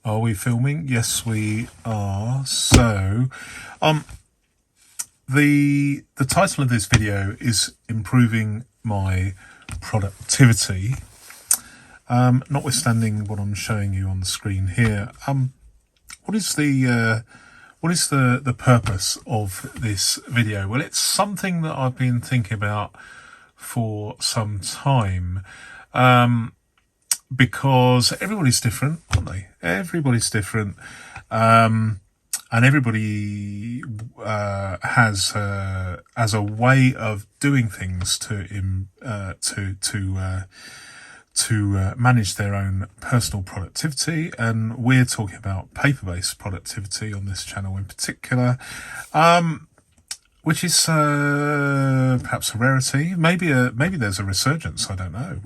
Are we filming? Yes, we are. So, the title of this video is improving my productivity. Notwithstanding what I'm showing you on the screen here, what is the purpose of this video? Well, it's something that I've been thinking about for some time. Because everybody's different, aren't they? Everybody's different, and everybody has a way of doing things to manage their own personal productivity. And we're talking about paper-based productivity on this channel in particular, which is perhaps a rarity. Maybe there's a resurgence. I don't know.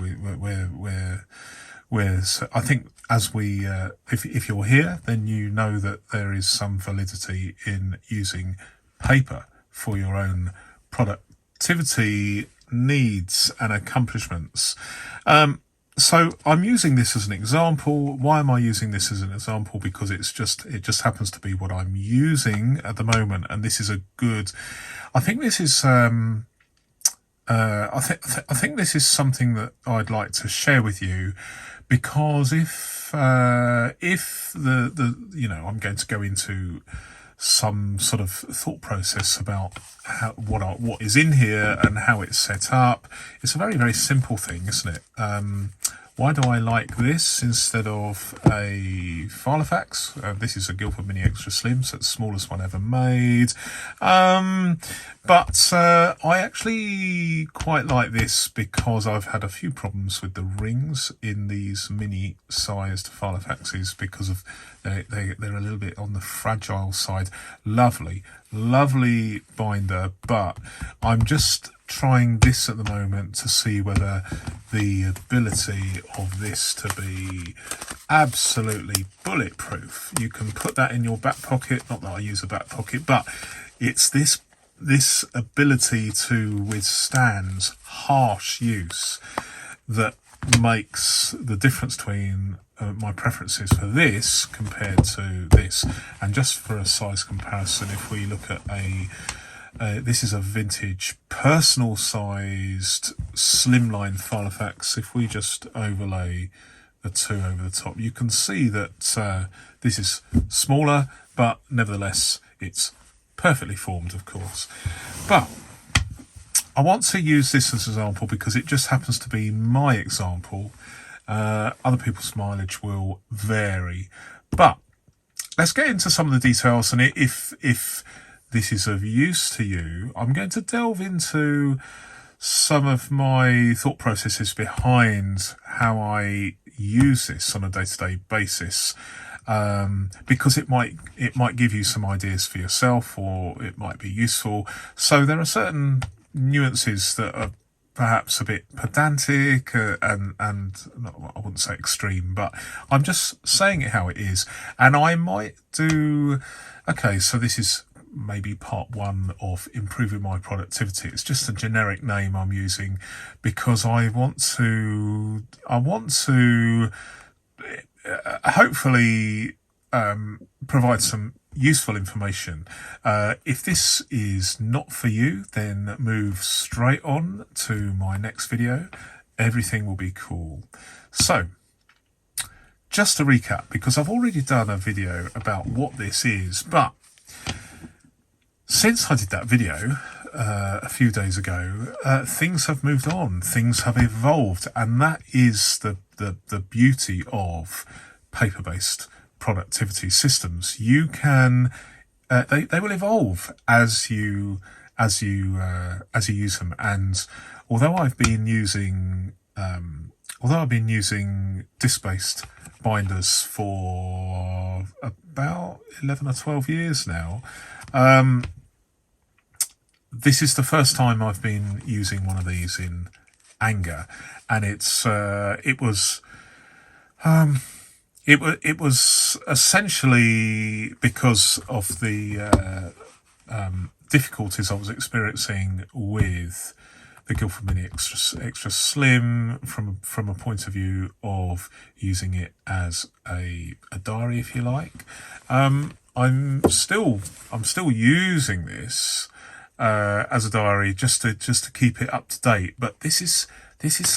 I think as we, if you're here, then you know that there is some validity in using paper for your own productivity needs and accomplishments. So I'm using this as an example. Why am I using this as an example? Because it just happens to be what I'm using at the moment, and this is a good. I think this is. I think this is something that I'd like to share with you, because if I'm going to go into some sort of thought process about what is in here and how it's set up. It's a very, very simple thing, isn't it? Why do I like this instead of a filofax? This is a Guildford Mini Extra Slim, so it's the smallest one ever made. But I actually quite like this because I've had a few problems with the rings in these mini-sized filofaxes because of they're a little bit on the fragile side. Lovely binder, but I'm just trying this at the moment to see whether the ability of this to be absolutely bulletproof. You can put that in your back pocket, not that I use a back pocket, but it's this ability to withstand harsh use that makes the difference between my preferences for this compared to this. And just for a size comparison, if we look at this is a vintage personal sized slimline filofax. If we just overlay the two over the top, you can see that this is smaller, but nevertheless it's perfectly formed, of course. But I want to use this as an example because it just happens to be my example. Other people's mileage will vary, but let's get into some of the details. And if this is of use to you, I'm going to delve into some of my thought processes behind how I use this on a day-to-day basis, because it might give you some ideas for yourself, or it might be useful. So there are certain nuances that are perhaps a bit pedantic and not, I wouldn't say extreme, but I'm just saying it how it is. And I might do, okay, so this is maybe part one of improving my productivity. It's just a generic name I'm using because I want to hopefully provide some useful information. If this is not for you, then move straight on to my next video. Everything will be cool. So just to recap, because I've already done a video about what this is, but since I did that video a few days ago, things have moved on, things have evolved, and that is the beauty of paper-based productivity systems. You can they will evolve as you use them. And although I've been using disc-based binders for about 11 or 12 years now, this is the first time I've been using one of these in anger, and it was essentially because of the difficulties I was experiencing with the Guildford Mini Extra Slim from a point of view of using it as a diary, if you like. I'm still using this as a diary just to keep it up to date, but this is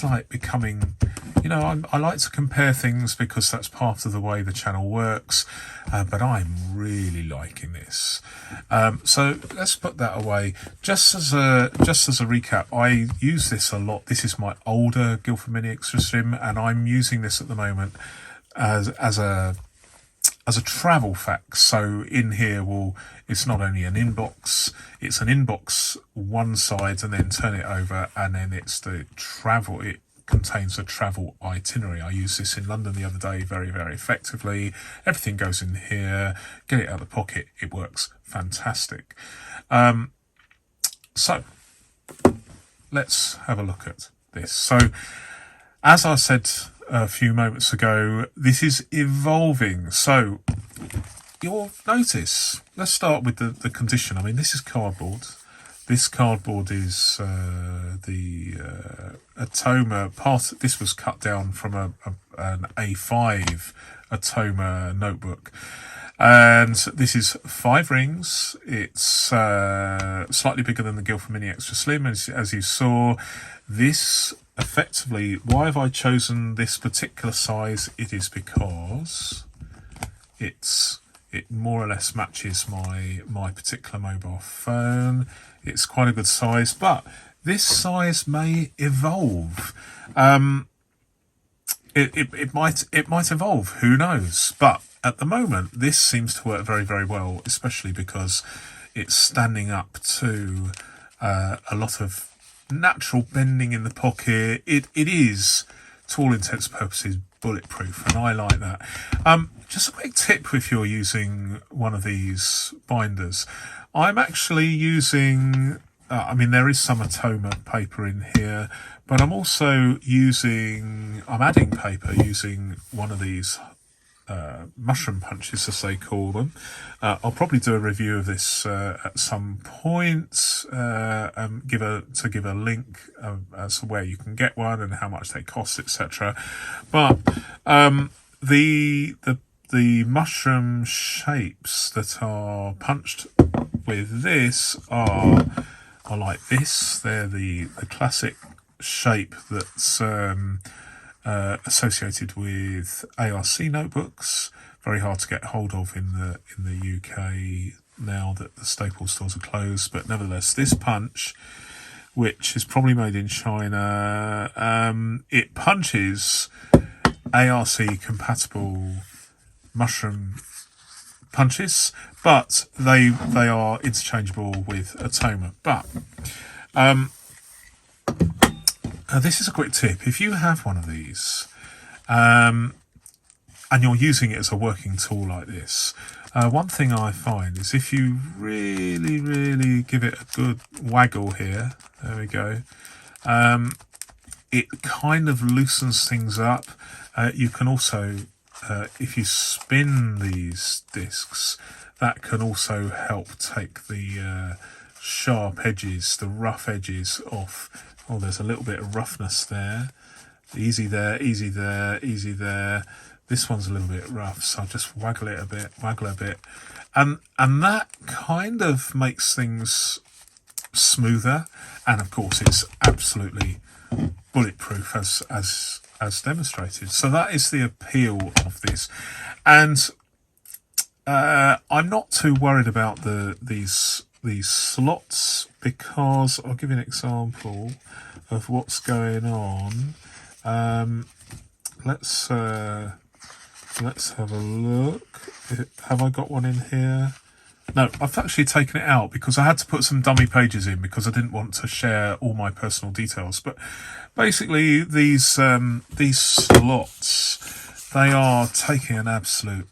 like becoming, I like to compare things because that's part of the way the channel works, but I'm really liking this. So let's put that away. Just as a recap, I use this a lot. This is my older Guildford Mini Extra Slim, and I'm using this at the moment as a travel fax. So in here, it's not only an inbox, it's an inbox one side, and then turn it over, and then it's the travel. It contains a travel itinerary. I used this in London the other day very, very effectively. Everything goes in here, get it out of the pocket. It works fantastic. So let's have a look at this. So as I said a few moments ago, this is evolving. So you'll notice, let's start with the condition. I mean, this is cardboard. This cardboard is the Atoma part. This was cut down from an A5 Atoma notebook. And this is 5 rings. It's slightly bigger than the Guildford Mini Extra Slim, as you saw. This effectively, why have I chosen this particular size? It is because it more or less matches my particular mobile phone. It's quite a good size, but this size may evolve. It might evolve. Who knows? But at the moment, this seems to work very, very well, especially because it's standing up to a lot of natural bending in the pocket. It is, to all intents and purposes, bulletproof, and I like that. Just a quick tip if you're using one of these binders. I'm actually using, there is some Atoma paper in here, but I'm also adding paper using one of these mushroom punches, as they call them. I'll probably do a review of this at some point, and give a link as to where you can get one and how much they cost, etc. But the mushroom shapes that are punched with this are like this. They're the classic shape that's associated with ARC notebooks. Very hard to get hold of in the UK now that the Staples stores are closed, but nevertheless, this punch, which is probably made in China, it punches ARC compatible mushroom punches, but they are interchangeable with Atoma. But this is a quick tip. If you have one of these and you're using it as a working tool like this, one thing I find is if you really, really give it a good waggle here, there we go, it kind of loosens things up. You can also, if you spin these discs, that can also help take the sharp edges, the rough edges off. Oh, there's a little bit of roughness there. Easy there, easy there, easy there. This one's a little bit rough, so I'll just waggle a bit. And that kind of makes things smoother. And of course, it's absolutely bulletproof as demonstrated. So that is the appeal of this. And I'm not too worried about these slots, because I'll give you an example of what's going on. Let's have a look. Have I got one in here? No, I've actually taken it out because I had to put some dummy pages in because I didn't want to share all my personal details. But basically, these slots, they are taking an absolute,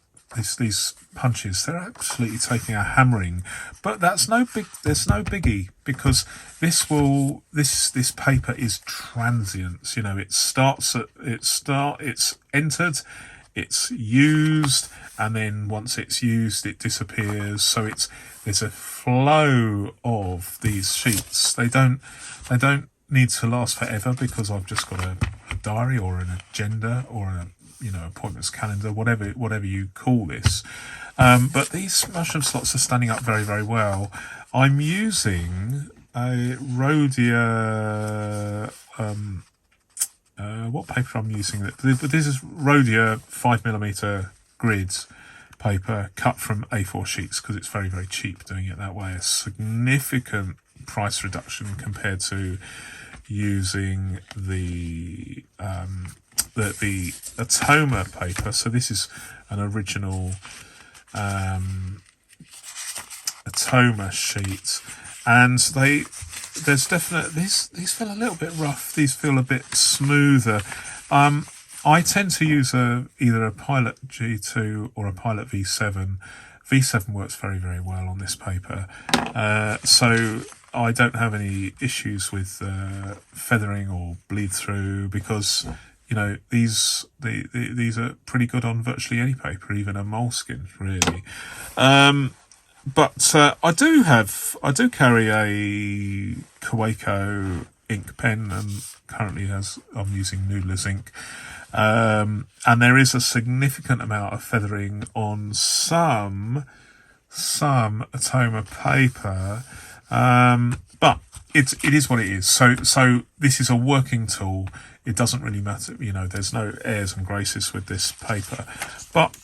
these punches, they're absolutely taking a hammering. But there's no biggie, because this paper is transient. You know, it's entered, it's used, and then once it's used, it disappears. So there's a flow of these sheets. They don't need to last forever because I've just got a diary or an agenda or a appointments calendar, whatever you call this. But these mushroom slots are standing up very, very well. I'm using a Rhodia. What paper I'm using? This is Rhodia 5mm grids paper cut from A4 sheets because it's very, very cheap doing it that way. A significant price reduction compared to using the Atoma paper. So this is an original Atoma sheet, and there's definitely these feel a little bit rough. These feel a bit smoother. I tend to use either a Pilot G2 or a Pilot V7. V7 works very, very well on this paper, so I don't have any issues with feathering or bleed through because these are pretty good on virtually any paper, even a moleskin, really. But I do carry a Kaweco ink pen, and currently I'm using Noodler's ink. And there is a significant amount of feathering on some Atoma paper, but it is what it is. So this is a working tool. It doesn't really matter, there's no airs and graces with this paper. But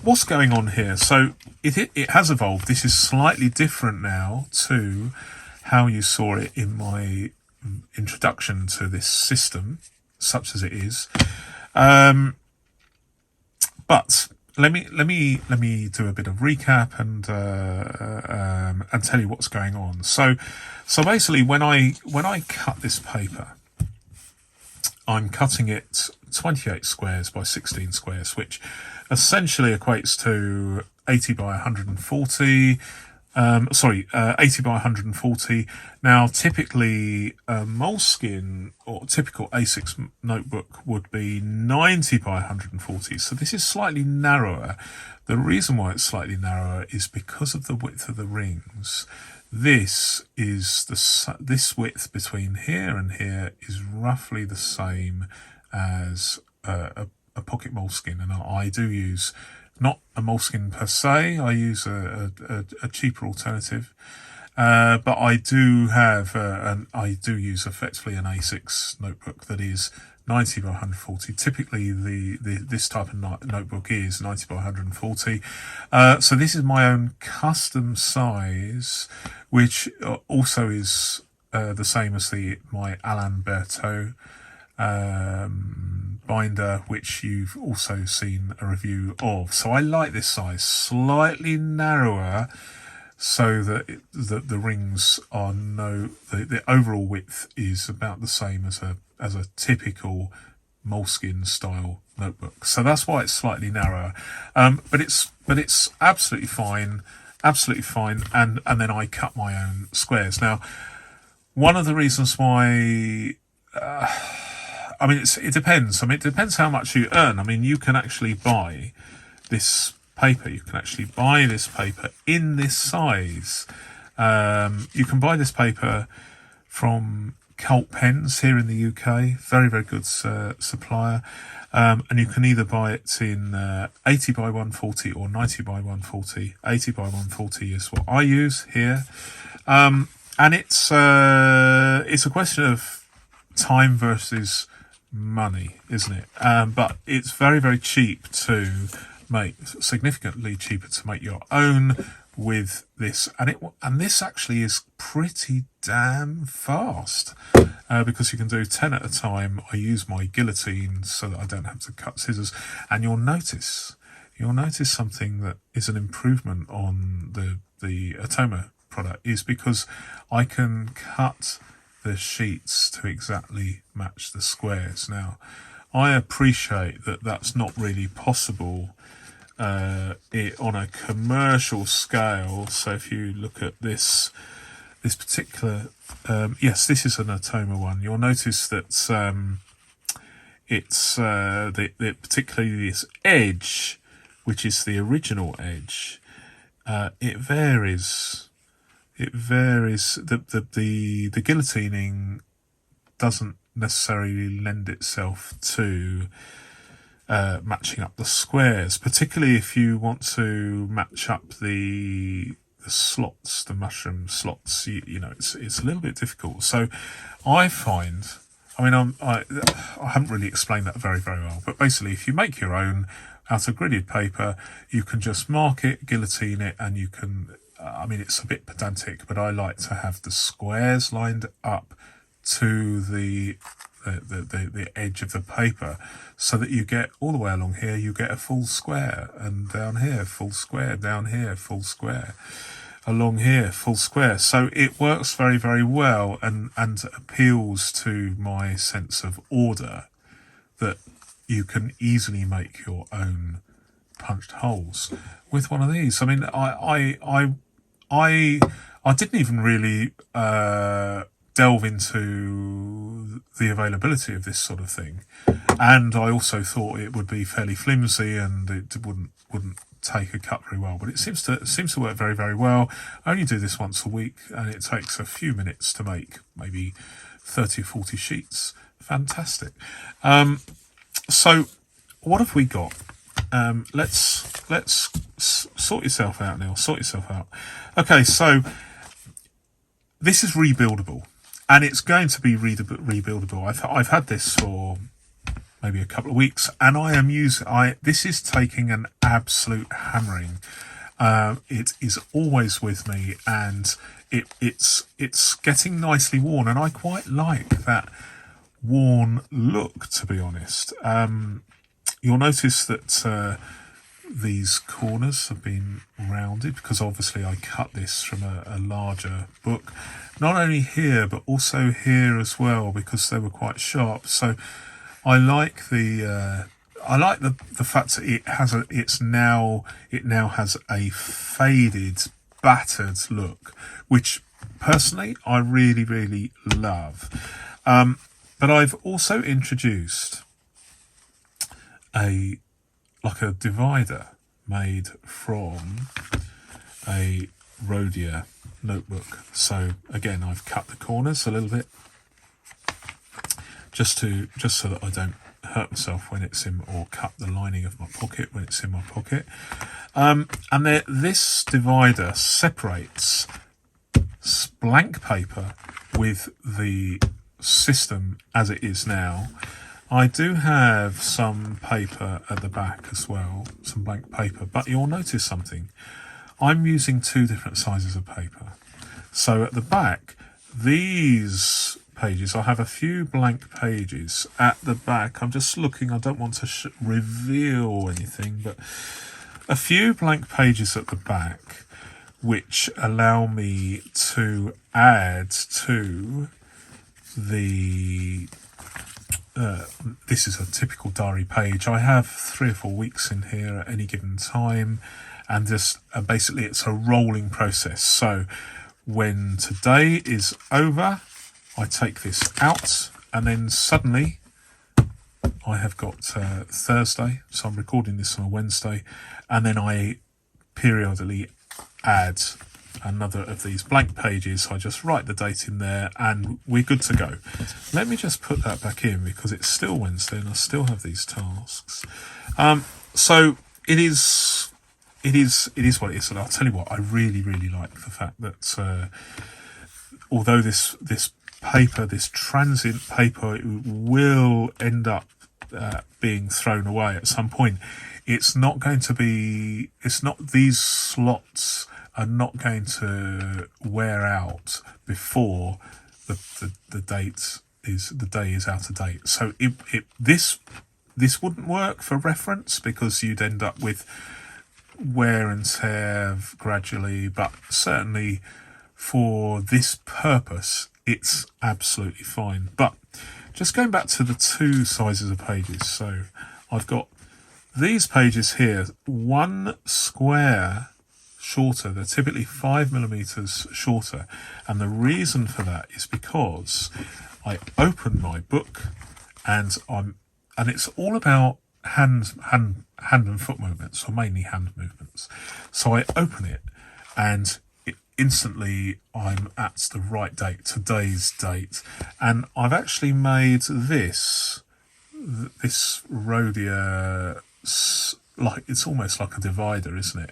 what's going on here? So it has evolved. This is slightly different now to how you saw it in my introduction to this system, such as it is. But let me do a bit of recap and tell you what's going on. So basically, when I cut this paper, I'm cutting it 28 squares by 16 squares, which essentially equates to 80 by 140. 80 by 140. Now, typically, a moleskin or typical A6 notebook would be 90 by 140. So this is slightly narrower. The reason why it's slightly narrower is because of the width of the rings. This width between here and here is roughly the same as a pocket moleskin, and I do use not a moleskin per se. I use a cheaper alternative, but I do have I do use effectively an A6 notebook that is 90 by 140. Typically, this type of notebook is 90 by 140. So this is my own custom size, which also is the same as my Alain Berthaud binder, which you've also seen a review of. So I like this size, slightly narrower, so that the rings are the overall width is about the same as a typical moleskin style notebook. So that's why it's slightly narrower, but it's absolutely fine, and then I cut my own squares. Now, one of the reasons why it depends. It depends how much you earn. You can actually buy this paper. You can actually buy this paper in this size. You can buy this paper from Cult Pens here in the UK. Very, very good supplier. And you can either buy it in 80 by 140 or 90 by 140. 80 by 140 is what I use here. And it's a question of time versus money, isn't it? But it's very, very cheap to make, significantly cheaper to make your own with this, and this actually is pretty damn fast, because you can do 10 at a time. I use my guillotine so that I don't have to cut scissors, and you'll notice something that is an improvement on the Atoma product, is because I can cut the sheets to exactly match the squares. Now, I appreciate that that's not really possible on a commercial scale. So if you look at this particular, yes, this is an Atoma one. You'll notice that it's particularly this edge, which is the original edge. It varies. The guillotining doesn't necessarily lend itself to matching up the squares, particularly if you want to match up the slots, the mushroom slots. You know, it's a little bit difficult. So I find, I mean, I haven't really explained that very well, but basically if you make your own out of gridded paper, you can just mark it, guillotine it, and you can, I mean, it's a bit pedantic, but I like to have the squares lined up to the edge of the paper, so that you get all the way along here, you get a full square, and down here, full square, down here, full square, along here, full square. So it works very well, and appeals to my sense of order, that you can easily make your own punched holes with one of these. I mean, I didn't even really delve into the availability of this sort of thing, and I also thought it would be fairly flimsy and it wouldn't take a cut very well. But it seems to work very well. I only do this once a week, and it takes a few minutes to make maybe 30 or 40 sheets. Fantastic. So what have we got? Let's sort yourself out, Neil. Sort yourself out. Okay, so this is rebuildable, and it's going to be rebuildable. I've had this for maybe a couple of weeks, and I am using. This is taking an absolute hammering. It is always with me, and it's getting nicely worn, and I quite like that worn look, to be honest. You'll notice that these corners have been rounded, because obviously I cut this from a larger book, not only here but also here as well, because they were quite sharp. So I like the fact that it now has a faded, battered look, which personally I really love. But I've also introduced a divider made from a Rhodia notebook. So again, I've cut the corners a little bit, just so that I don't hurt myself when it's in, or cut the lining of my pocket when it's in my pocket. And this divider separates blank paper with the system as it is now. I do have some paper at the back as well, some blank paper, but you'll notice something. I'm using two different sizes of paper. So at the back, these pages, I have a few blank pages at the back. I'm just looking, I don't want to reveal anything, but a few blank pages at the back, which allow me to add to the this is a typical diary page. I have 3 or 4 weeks in here at any given time, and just basically it's a rolling process. So when today is over, I take this out, and then suddenly I have got Thursday, so I'm recording this on a Wednesday, and then I periodically add another of these blank pages. I just write the date in there, and we're good to go. Let me just put that back in, because it's still Wednesday and I still have these tasks. So it is what it is. And I'll tell you what, I really like the fact that although this paper, this transient paper, will end up being thrown away at some point, these slots are not going to wear out before the day is out of date. So this wouldn't work for reference, because you'd end up with wear and tear gradually, but certainly for this purpose it's absolutely fine. But just going back to the two sizes of pages, so I've got these pages here, one square shorter. They're typically 5mm shorter, and the reason for that is because I open my book, and it's all about hand and foot movements, or mainly hand movements. So I open it, and instantly I'm at the right date, today's date. And I've actually made this Rhodia, like it's almost like a divider, isn't it?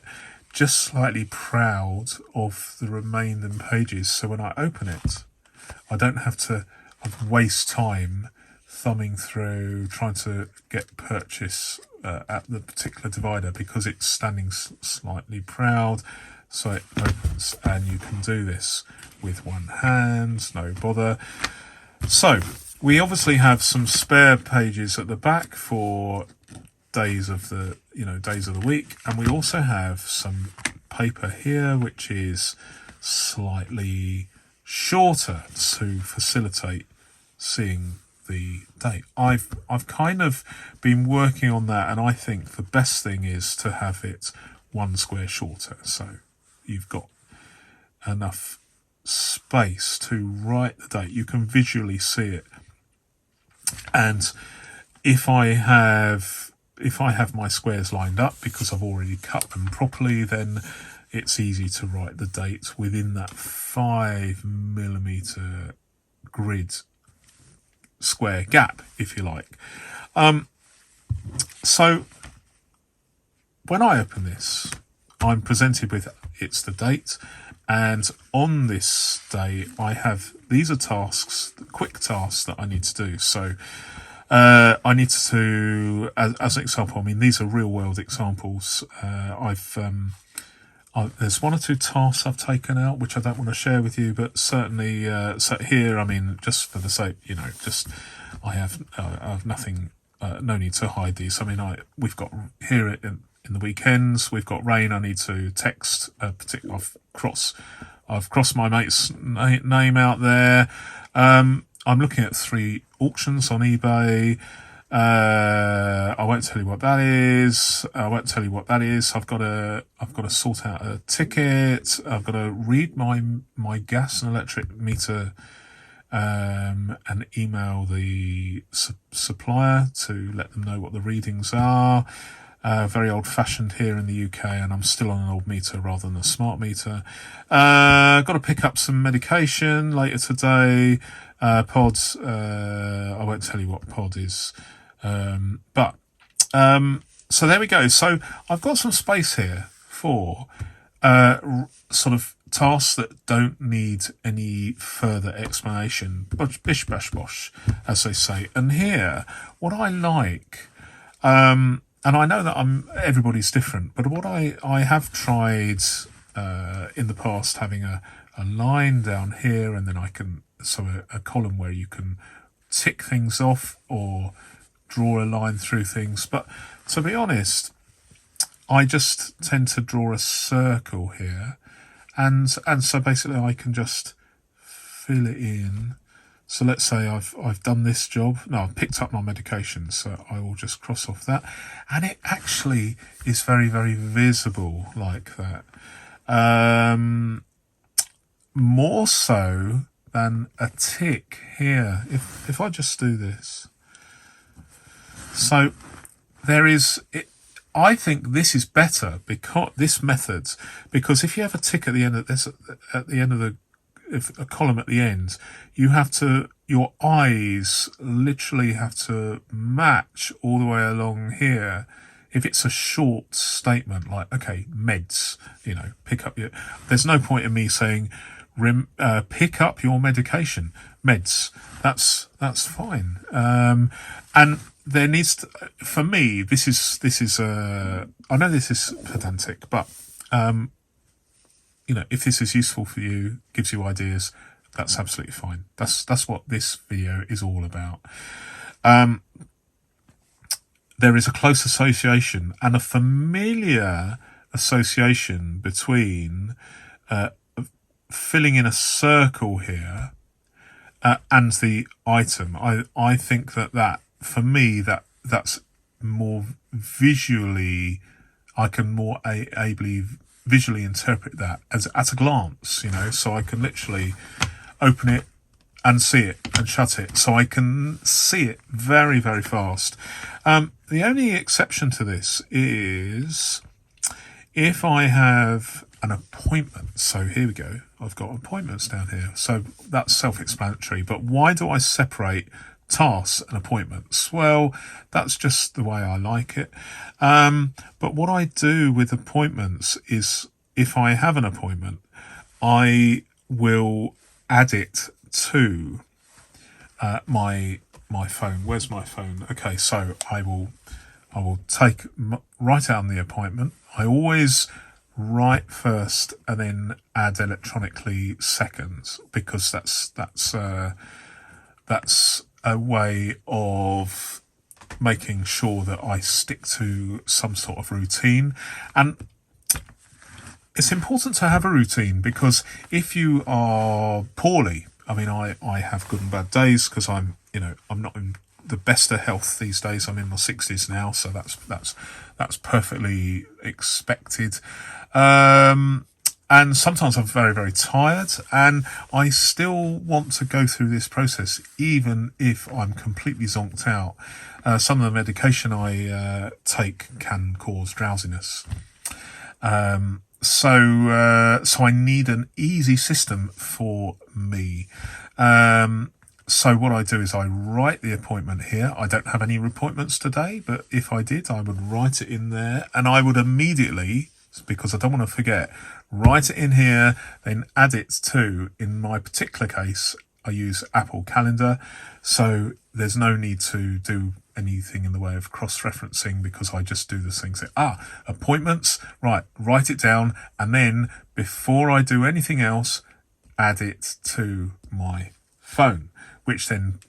Just slightly proud of the remaining pages, so when I open it, I don't have to waste time thumbing through trying to get purchase at the particular divider, because it's standing slightly proud. So it opens, and you can do this with one hand, no bother. So we obviously have some spare pages at the back for days of the week, and we also have some paper here which is slightly shorter to facilitate seeing the date. I've kind of been working on that, and I think the best thing is to have it one square shorter, so you've got enough space to write the date. You can visually see it, and if I have my squares lined up because I've already cut them properly, then it's easy to write the date within that 5mm grid square gap, if you like. So when I open this, I'm presented with it's the date, and on this day these are tasks, quick tasks that I need to do. So I need to, as an example, I mean, these are real world examples. There's one or two tasks I've taken out which I don't want to share with you, but certainly so here, I mean, just for the sake, just I have nothing, no need to hide these. I mean, we've got here in the weekends, we've got rain. I need to text a particular. I've crossed my mate's name out there. I'm looking at 3 auctions on eBay. I won't tell you what that is. I've got to sort out a ticket. I've got to read my gas and electric meter, and email the supplier to let them know what the readings are. Very old-fashioned here in the UK, and I'm still on an old meter rather than a smart meter. Got to pick up some medication later today. Pods. I won't tell you what pod is. So there we go. So I've got some space here for sort of tasks that don't need any further explanation. Bish bash bosh, as they say. And here, what I like, and I know that everybody's different, but what I have tried in the past, having a line down here, and then a column where you can tick things off or draw a line through things. But to be honest, I just tend to draw a circle here, and so basically I can just fill it in. So let's say I've done this job. No, I've picked up my medication, so I will just cross off that, and it actually is very, very visible like that. More so than a tick here. If I just do this, so there is. I think this is better because because if you have a tick at the end of this, at the end of a column at the end, your eyes literally have to match all the way along here. If it's a short statement like, okay, meds, pick up there's no point in me saying, pick up your medication, meds. That's fine. And there needs to, for me, this is I know this is pedantic, but if this is useful for you, gives you ideas, that's absolutely fine. That's what this video is all about. There is a close association and a familiar association between filling in a circle here and the item. I think that for me that's more visually, I can more ably visually interpret that as at a glance, so I can literally open it and see it and shut it, so I can see it very, very fast. The only exception to this is if I have an appointment. So here we go. I've got appointments down here. So that's self-explanatory. But why do I separate tasks and appointments? Well, that's just the way I like it. But what I do with appointments is, if I have an appointment, I will add it to my phone. Where's my phone? Okay, so I will write down the appointment. I always write first and then add electronically second, because that's a way of making sure that I stick to some sort of routine. And it's important to have a routine, because if you are poorly, I mean, I have good and bad days, because I'm not in the best of health these days. I'm in my 60s now, so that's perfectly expected. And sometimes I'm very, very tired, and I still want to go through this process, even if I'm completely zonked out. Some of the medication I take can cause drowsiness. So I need an easy system for me. So what I do is I write the appointment here. I don't have any appointments today, but if I did, I would write it in there, and I would immediately, because I don't want to forget, write it in here, then add it to, in my particular case, I use Apple Calendar, so there's no need to do anything in the way of cross-referencing, because I just do the things. Appointments, right, write it down, and then before I do anything else, add it to my phone, which then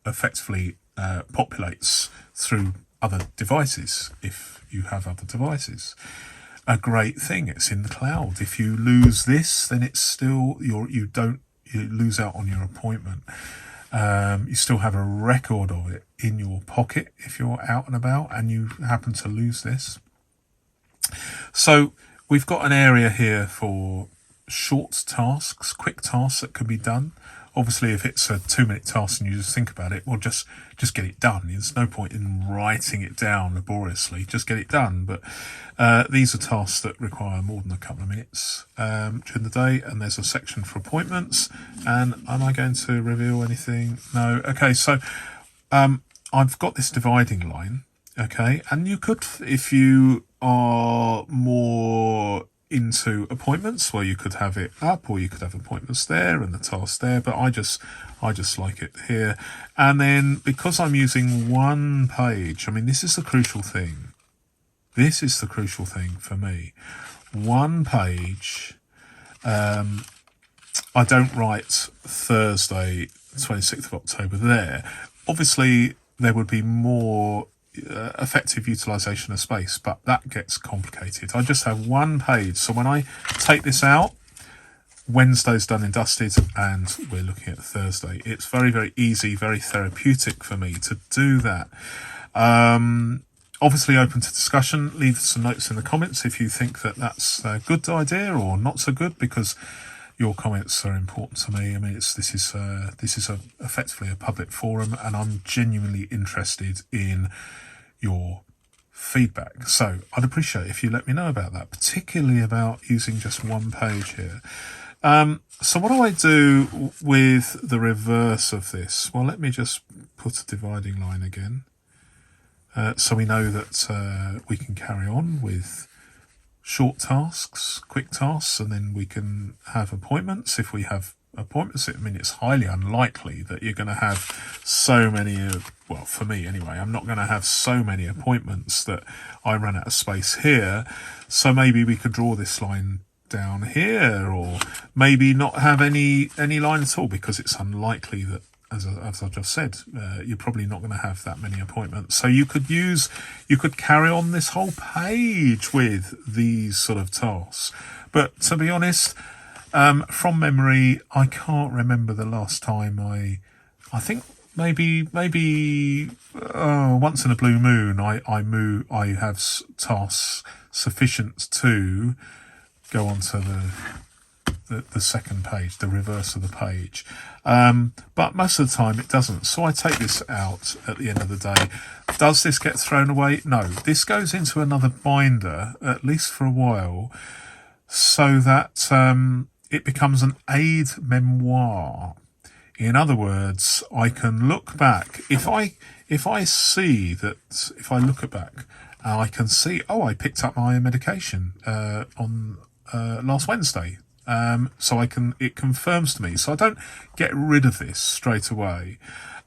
effectively populates through other devices, if you have other devices. A great thing, it's in the cloud. If you lose this, then it's still you lose out on your appointment. You still have a record of it in your pocket if you're out and about and you happen to lose this. So we've got an area here for short tasks, quick tasks that can be done. Obviously, if it's a 2-minute task and you just think about it, well, just get it done. There's no point in writing it down laboriously. Just get it done. But these are tasks that require more than a couple of minutes during the day. And there's a section for appointments. And am I going to reveal anything? No. Okay, so I've got this dividing line. Okay, and you could, if you are more into appointments, where you could have it up, or you could have appointments there and the task there, but I just like it here. And then, because I'm using one page, I mean, this is the crucial thing for me. One page. I don't write Thursday 26th of October there. Obviously there would be more effective utilization of space, but that gets complicated. I just have one page, so when I take this out, Wednesday's done and dusted, and we're looking at Thursday. It's very, very easy, very therapeutic for me to do that. Obviously open to discussion. Leave some notes in the comments if you think that that's a good idea or not so good, because your comments are important to me. I mean, this is effectively a public forum, and I'm genuinely interested in your feedback. So I'd appreciate if you let me know about that, particularly about using just one page here. So what do I do with the reverse of this? Well, let me just put a dividing line again, so we know that we can carry on with short tasks, quick tasks, and then we can have appointments. If we have appointments, I mean, it's highly unlikely that you're going to have so many, well, for me anyway, I'm not going to have so many appointments that I run out of space here. So maybe we could draw this line down here, or maybe not have any line at all, because it's unlikely that, as I just said, you're probably not going to have that many appointments. So you could carry on this whole page with these sort of tasks. But to be honest, from memory, I can't remember the last time I think maybe once in a blue moon, I have tasks sufficient to go on to the second page, the reverse of the page. But most of the time it doesn't. So I take this out at the end of the day. Does this get thrown away? No. This goes into another binder, at least for a while. so that it becomes an aid memoir. In other words, I can look back. If I see that, if I look back, I can see, oh, I picked up my medication on last Wednesday. So it confirms to me. So I don't get rid of this straight away.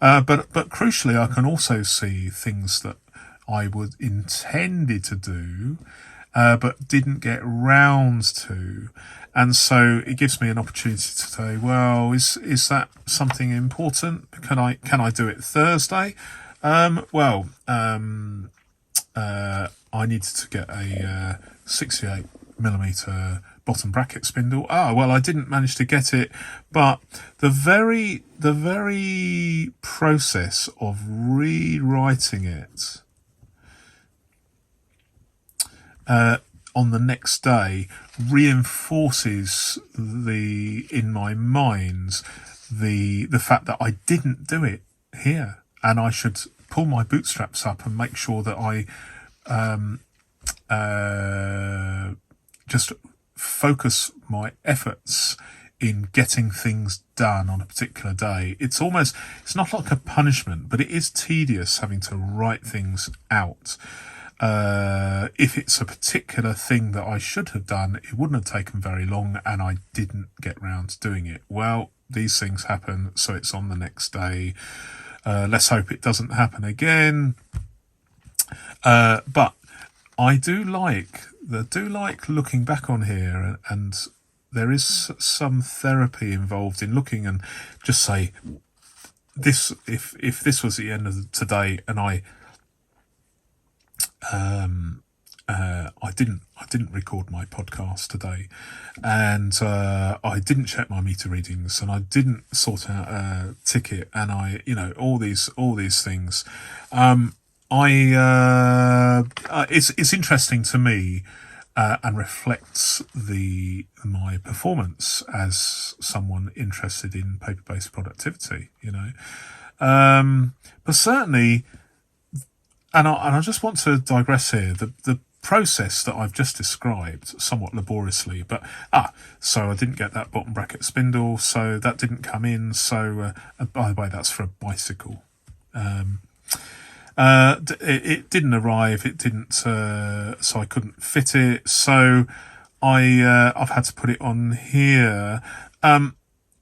But crucially, I can also see things that I would intended to do, but didn't get round to. And so it gives me an opportunity to say, well, is that something important? Can I do it Thursday? I needed to get a 68mm bottom bracket spindle. I didn't manage to get it, but the very process of rewriting it on the next day reinforces in my mind the fact that I didn't do it here, and I should pull my bootstraps up and make sure that I just focus my efforts in getting things done on a particular day. It's not like a punishment, but it is tedious having to write things out. If it's a particular thing that I should have done, it wouldn't have taken very long, and I didn't get round to doing it. Well, these things happen, so it's on the next day. Let's hope it doesn't happen again. But I do like looking back on here, and there is some therapy involved in looking and just say, this, if this was the end of today and I didn't record my podcast today, and I didn't check my meter readings, and I didn't sort out a ticket, and all these things. It's interesting to me, and reflects my performance as someone interested in paper-based productivity. But certainly. And I just want to digress here. The process that I've just described somewhat laboriously, but so I didn't get that bottom bracket spindle, so that didn't come in. So by the way, that's for a bicycle. It didn't arrive. It didn't. So I couldn't fit it. So I've had to put it on here.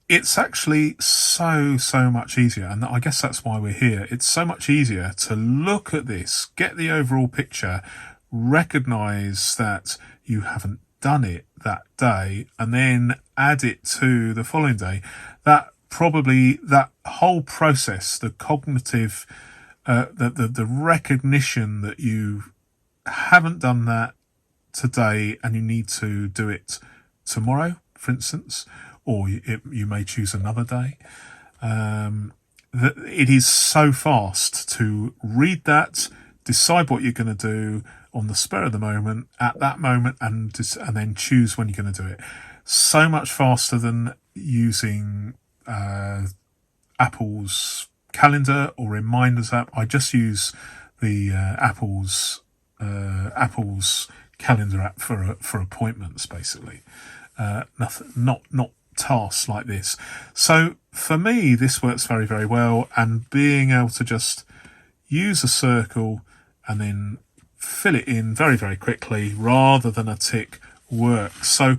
It's actually so much easier, and I guess that's why we're here. It's so much easier to look at this, get the overall picture, recognise that you haven't done it that day, and then add it to the following day. That whole process, the cognitive, the recognition that you haven't done that today and you need to do it tomorrow, for instance, or you may choose another day. It is so fast to read that, decide what you're going to do on the spur of the moment, at that moment, and then choose when you're going to do it. So much faster than using Apple's calendar or reminders app. I just use the Apple's calendar app for appointments, basically. Nothing, not tasks like this. So for me, this works very, very well, and being able to just use a circle and then fill it in very, very quickly rather than a tick works. So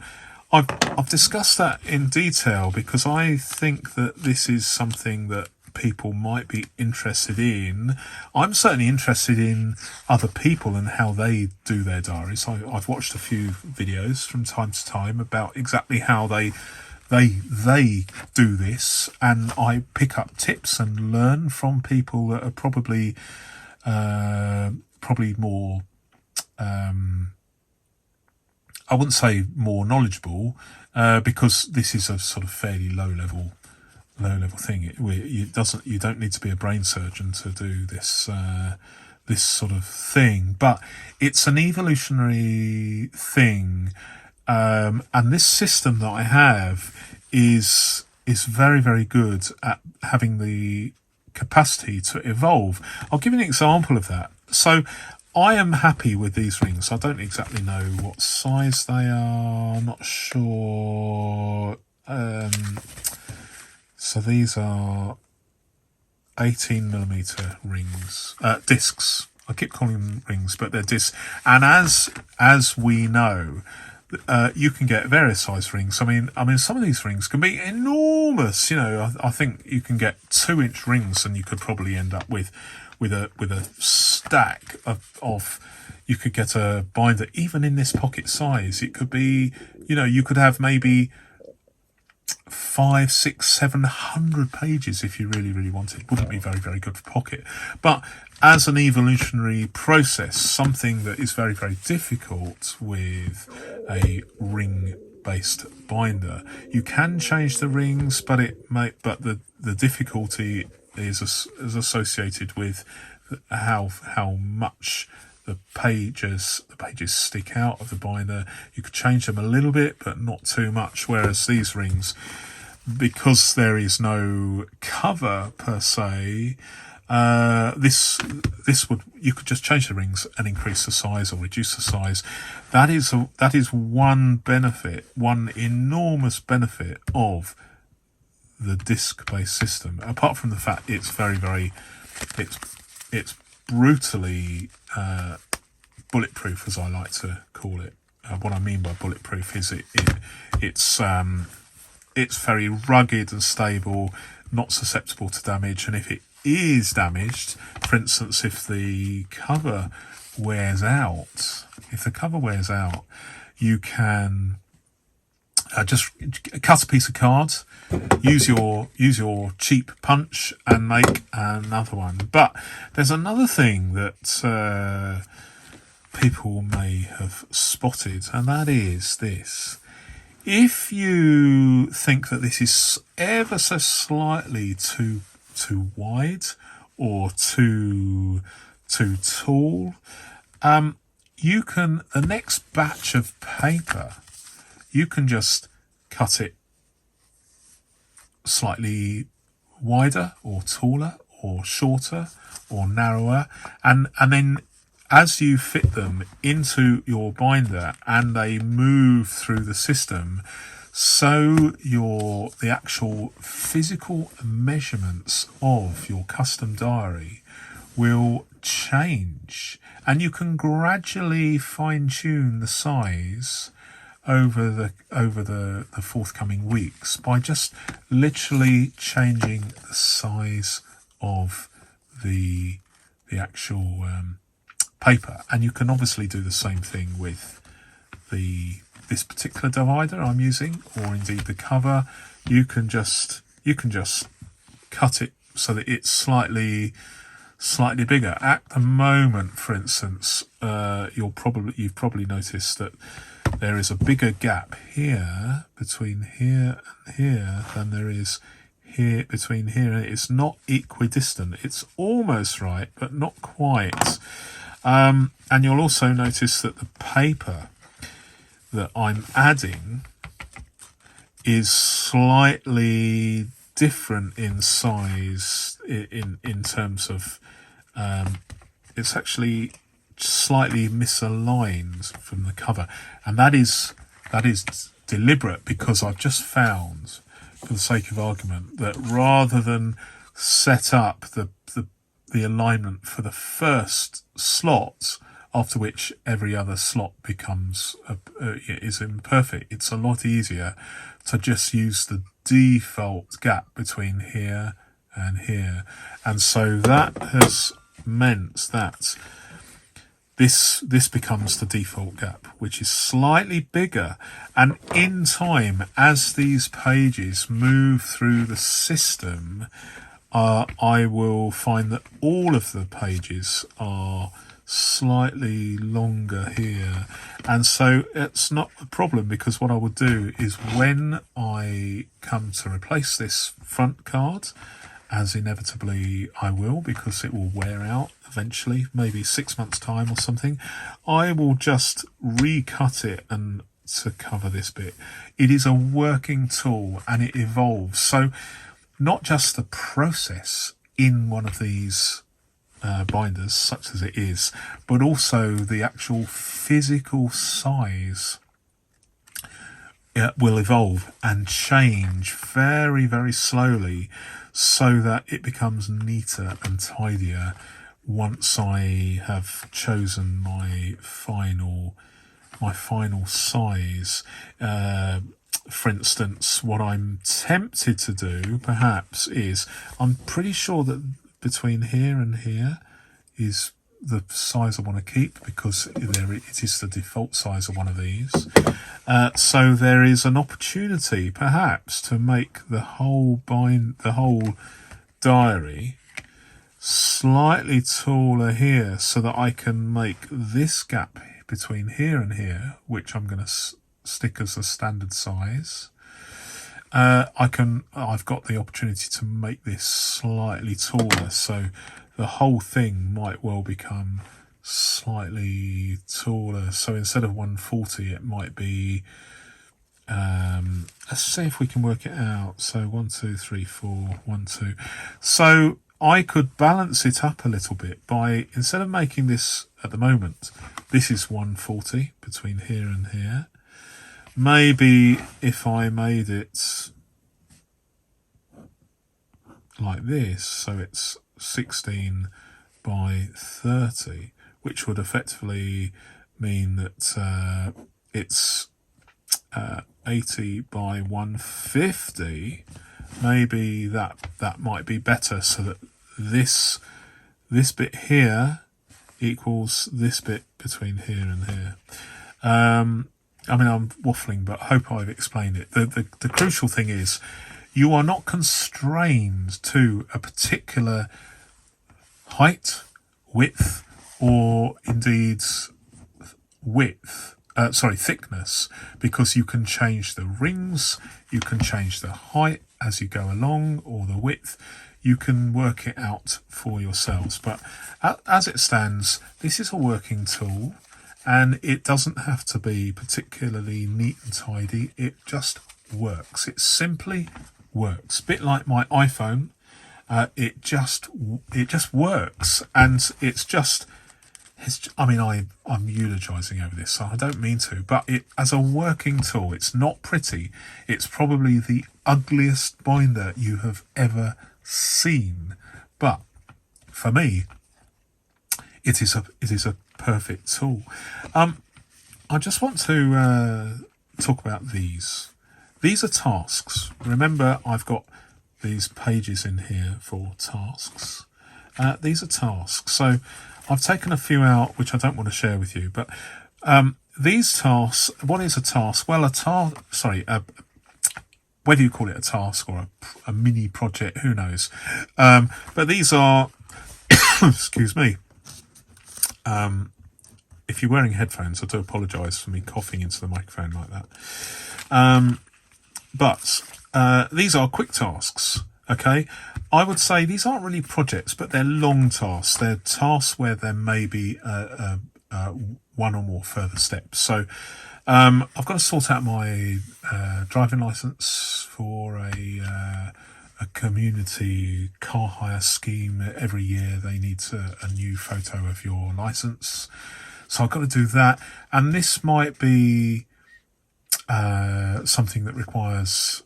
I've discussed that in detail because I think that this is something that people might be interested in. I'm certainly interested in other people and how they do their diaries. I've watched a few videos from time to time about exactly how they do this, and I pick up tips and learn from people that are probably more I wouldn't say more knowledgeable, because this is a sort of fairly low level thing. You don't need to be a brain surgeon to do this this sort of thing, but it's an evolutionary thing, and this system that I have is very, very good at having the capacity to evolve. I'll give you an example of that. So I am happy with these rings. I don't exactly know what size they are. I'm not sure. So these are 18mm rings, discs. I keep calling them rings, but they're discs. And as we know, you can get various size rings. I mean, some of these rings can be enormous. I think you can get 2-inch rings, and you could probably end up with a stack of. You could get a binder even in this pocket size. It could be, you could have maybe 500, 600, 700 pages if you really, really wanted. Wouldn't be very, very good for pocket. But as an evolutionary process, something that is very, very difficult with a ring-based binder, you can change the rings, but the difficulty is associated with how much the pages stick out of the binder. You could change them a little bit, but not too much. Whereas these rings, because there is no cover per se, you could just change the rings and increase the size or reduce the size. That is one benefit, one enormous benefit of the disc-based system. Apart from the fact it's very, very, it's brutally bulletproof, as I like to call it. What I mean by bulletproof is it's very rugged and stable, not susceptible to damage. And if it is damaged, for instance, if the cover wears out, you can just cut a piece of card, use your cheap punch and make another one. But there's another thing that people may have spotted, and that is this. If you think that this is ever so slightly too wide or too tall, you can, the next batch of paper, you can just cut it slightly wider or taller or shorter or narrower, and then as you fit them into your binder and they move through the system, so the actual physical measurements of your custom diary will change, and you can gradually fine-tune the size over the forthcoming weeks by just literally changing the size of the actual paper. And you can obviously do the same thing with this particular divider I'm using, or indeed the cover. You can just cut it so that it's slightly bigger. At the moment, for instance, you've probably noticed that there is a bigger gap here between here and here than there is here between here and it's not equidistant. It's almost right, but not quite. And you'll also notice that the paper that I'm adding is slightly different in size in terms of it's actually slightly misaligned from the cover, and that is deliberate, because I've just found, for the sake of argument, that rather than set up the alignment for the first slot, after which every other slot becomes is imperfect, it's a lot easier to just use the default gap between here and here. And so that has meant that this becomes the default gap, which is slightly bigger. And in time, as these pages move through the system, I will find that all of the pages are slightly longer here. And so it's not a problem, because what I will do is, when I come to replace this front card, as inevitably I will, because it will wear out eventually, maybe 6 months' time or something, I will just recut it and to cover this bit. It is a working tool and it evolves. So not just the process in one of these binders, such as it is, but also the actual physical size will evolve and change very, very slowly, so that it becomes neater and tidier once I have chosen my final size. For instance, what I'm tempted to do perhaps is, I'm pretty sure that between here and here is the size I want to keep, because it is the default size of one of these. So there is an opportunity perhaps to make the whole diary slightly taller here, so that I can make this gap between here and here, which I'm going to stick as a standard size. I've got the opportunity to make this slightly taller, so the whole thing might well become slightly taller. So instead of 140, it might be, let's see if we can work it out. So 1, 2, 3, 4, 1, 2. So I could balance it up a little bit by, instead of making this at the moment, this is 140 between here and here. Maybe if I made it like this, so it's 16 by 30, which would effectively mean that it's 80 by 150. Maybe that might be better, so that this bit here equals this bit between here and here. I mean, I'm waffling, but I hope I've explained it. The crucial thing is, you are not constrained to a particular height, width, or indeed thickness, because you can change the rings, you can change the height as you go along, or the width. You can work it out for yourselves. But as it stands, this is a working tool, and it doesn't have to be particularly neat and tidy. It just works. It simply works. A bit like my iPhone. It just works, and I'm eulogizing over this, so I don't mean to, but as a working tool, it's not pretty. It's probably the ugliest binder you have ever seen, but for me, it is a perfect tool. I just want to talk about these. These are tasks. Remember, I've got these pages in here for tasks. These are tasks. So I've taken a few out which I don't want to share with you, but these tasks, what is a task? Well, whether you call it a task or a mini project, who knows? But these are, excuse me, if you're wearing headphones, I do apologise for me coughing into the microphone like that. But these are quick tasks, okay? I would say these aren't really projects, but they're long tasks. They're tasks where there may be one or more further steps. So I've got to sort out my driving licence for a community car hire scheme. Every year they need a new photo of your licence. So I've got to do that. And this might be something that requires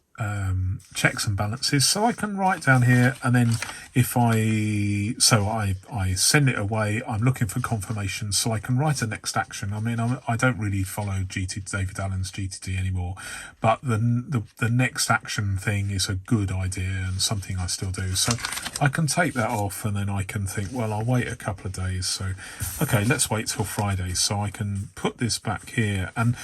checks and balances, so I can write down here, and then if I send it away, I'm looking for confirmation, so I can write a next action. I mean, I don't really follow David Allen's GTD anymore, but the next action thing is a good idea and something I still do, so I can take that off, and then I can think, well, I'll wait a couple of days, so okay, let's wait till Friday, so I can put this back here, and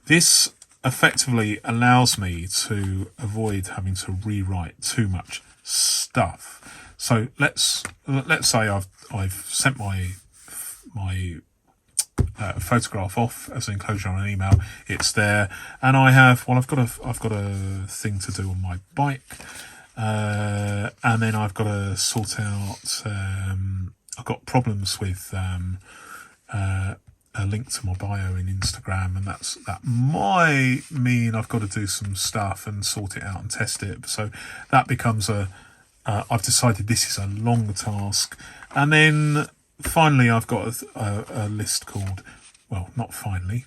this effectively allows me to avoid having to rewrite too much stuff. So let's say I've sent my photograph off as an enclosure on an email. It's there, and I've got a thing to do on my bike, and then I've got to sort out. I've got problems with a link to my bio in Instagram, and that might mean I've got to do some stuff and sort it out and test it. So that becomes a I've decided this is a long task. And then finally, I've got a list called, well, not finally.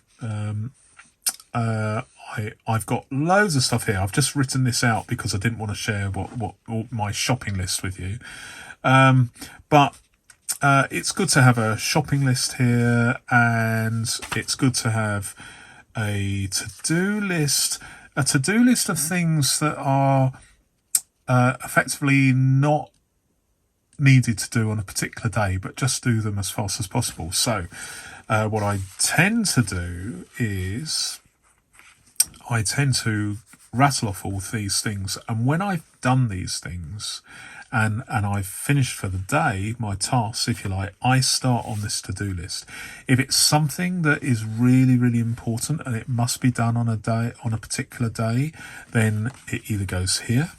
I've got loads of stuff here. I've just written this out because I didn't want to share what my shopping list with you. But it's good to have a shopping list here, and it's good to have a to-do list of things that are effectively not needed to do on a particular day, but just do them as fast as possible. So what I tend to do is I tend to rattle off all these things, and when I've done these things and I've finished for the day, my tasks, if you like, I start on this to-do list. If it's something that is really, really important and it must be done on a particular day, then it either goes here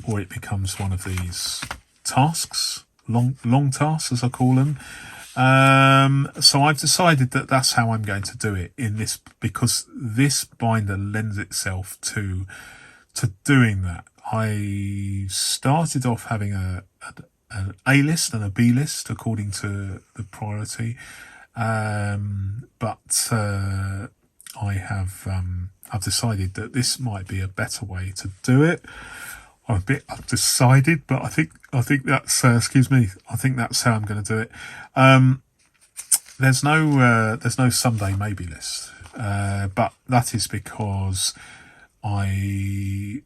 or it becomes one of these tasks, long tasks as I call them. So I've decided that that's how I'm going to do it in this, because this binder lends itself to doing that. I started off having an A list and a B list according to the priority, but I've decided that this might be a better way to do it. I'm a bit undecided, but I think that's I think that's how I'm going to do it. There's no someday maybe list, but that is because I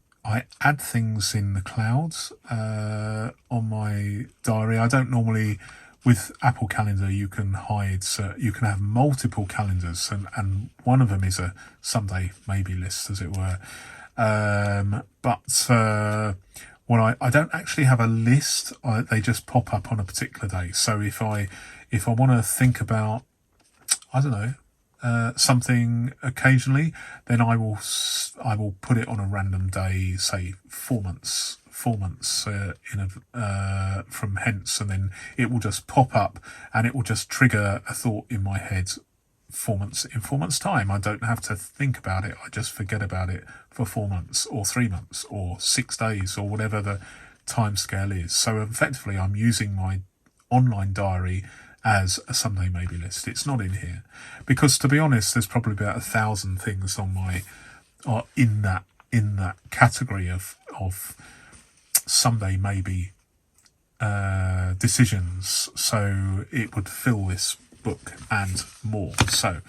add things in the clouds on my diary. I don't normally, with Apple Calendar, you can have multiple calendars, and one of them is a someday maybe list, as it were. But when I don't actually have a list, they just pop up on a particular day. So if I want to think about, I don't know, something occasionally, then I will put it on a random day, say 4 months from hence, and then it will just pop up and it will just trigger a thought in my head. 4 months time. I don't have to think about it. I just forget about it for 4 months or 3 months or 6 days or whatever the time scale is. So effectively I'm using my online diary as a someday maybe list. It's not in here because, to be honest, there's probably about 1,000 things on my in that category of someday maybe decisions. So it would fill this book and more. So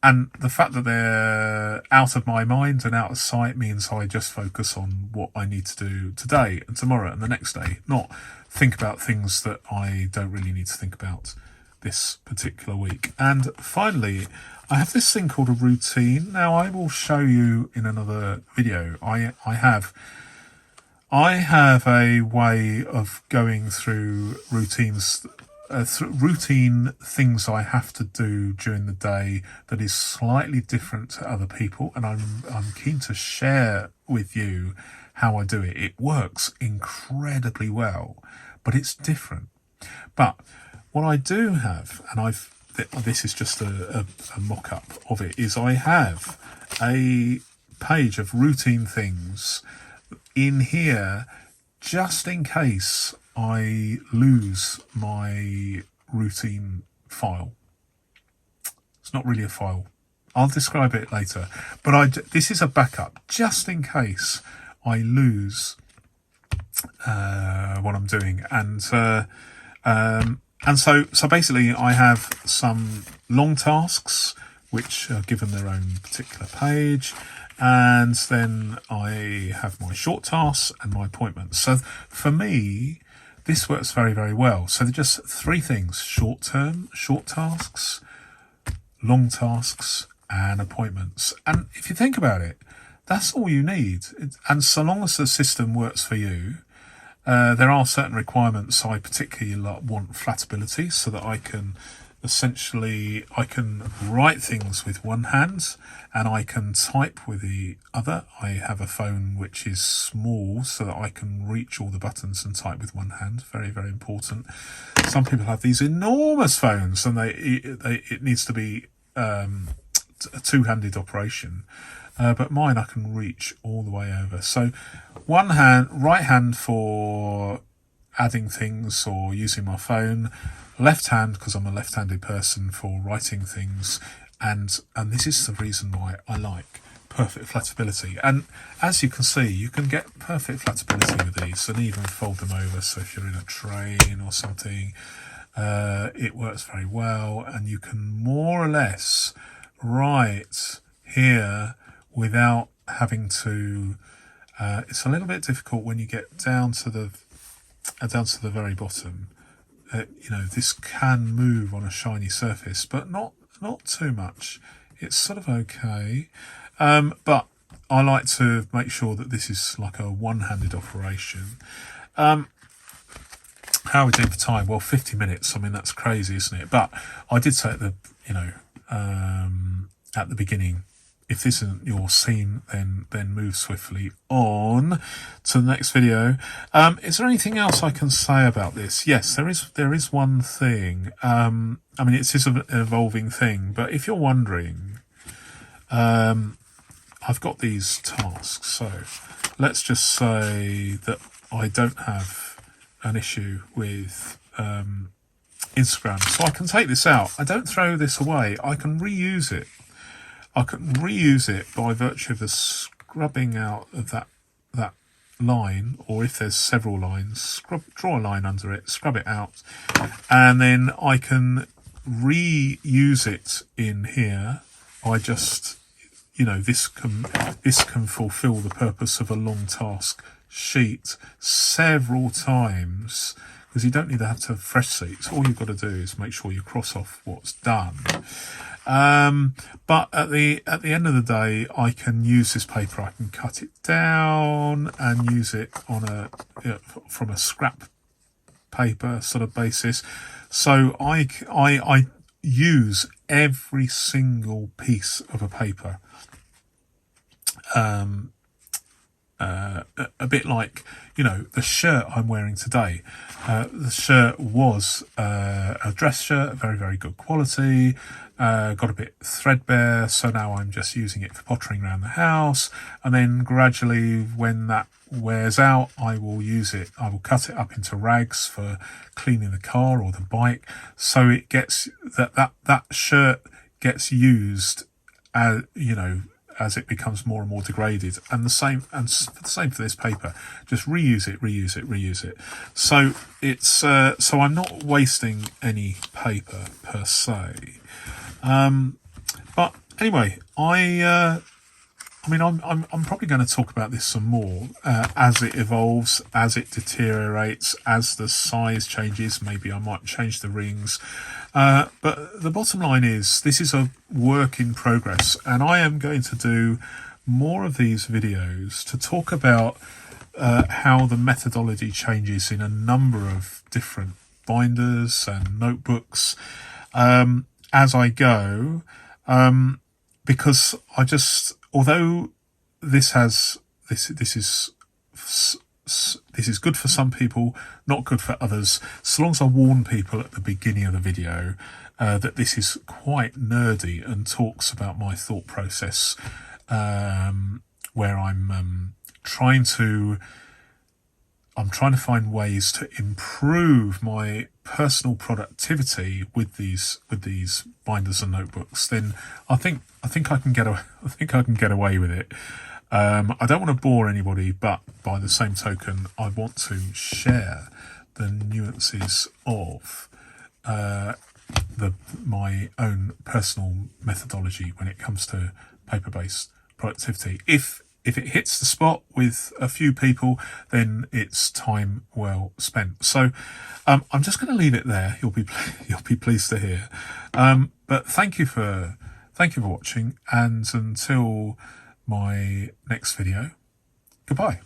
and the fact that they're out of my mind and out of sight means I just focus on what I need to do today and tomorrow and the next day, not think about things that I don't really need to think about this particular week. And finally, I have this thing called a routine. Now I will show you in another video. I have a way of going through routines, routine things I have to do during the day that is slightly different to other people, and I'm keen to share with you how I do it. It works incredibly well, but it's different. But what I do have, and this is just a mock-up of it, is I have a page of routine things in here just in case I lose my routine file. It's not really a file. I'll describe it later. But this is a backup just in case I lose what I'm doing. And so basically I have some long tasks which are given their own particular page. And then I have my short tasks and my appointments. So for me, this works very, very well. So they're just 3 things: short tasks, long tasks, and appointments. And if you think about it, that's all you need. And so long as the system works for you, there are certain requirements. I particularly want flatability so that I can write things with one hand and I can type with the other. I have a phone which is small so that I can reach all the buttons and type with one hand. Very, very important. Some people have these enormous phones and it needs to be a two-handed operation. but mine I can reach all the way over. So right hand for adding things or using my phone, left hand, because I'm a left-handed person, for writing things, and this is the reason why I like perfect flatability. And as you can see, you can get perfect flatability with these and even fold them over. So if you're in a train or something, it works very well, and you can more or less write here without having to it's a little bit difficult when you get down to the very bottom. This can move on a shiny surface, but not too much. It's sort of okay, but I like to make sure that this is like a one-handed operation. How are we doing for time? Well, 50 minutes. I mean, that's crazy, isn't it? But I did say at the beginning, if this isn't your scene, then move swiftly on to the next video. Is there anything else I can say about this? Yes, there is one thing. I mean, it's an evolving thing, but if you're wondering, I've got these tasks. So let's just say that I don't have an issue with Instagram, so I can take this out. I don't throw this away. I can reuse it. I can reuse it by virtue of the scrubbing out of that line, or if there's several lines, draw a line under it, scrub it out, and then I can reuse it in here. I just, this can fulfill the purpose of a long task sheet several times, because you don't need to have fresh sheets. All you've got to do is make sure you cross off what's done. But at the end of the day, I can use this paper. I can cut it down and use it on from a scrap paper sort of basis. So I use every single piece of a paper. A bit like, the shirt I'm wearing today. The shirt was a dress shirt, very, very good quality, got a bit threadbare, so now I'm just using it for pottering around the house, and then gradually, when that wears out, I will cut it up into rags for cleaning the car or the bike, so it gets that shirt gets used as it becomes more and more degraded, and the same for this paper. Just reuse it. So it's so I'm not wasting any paper per se. But anyway, I'm probably going to talk about this some more as it evolves, as it deteriorates, as the size changes. Maybe I might change the rings. But the bottom line is, this is a work in progress, and I am going to do more of these videos to talk about how the methodology changes in a number of different binders and notebooks as I go, because although this is good for some people, not good for others. So long as I warn people at the beginning of the video that this is quite nerdy and talks about my thought process, where I'm trying to find ways to improve my personal productivity with these binders and notebooks. Then I think I can get away with it. I don't want to bore anybody, but by the same token, I want to share the nuances of my own personal methodology when it comes to paper-based productivity. If it hits the spot with a few people, then it's time well spent. So I'm just going to leave it there. You'll be pleased to hear. But thank you for watching, and until my next video, goodbye.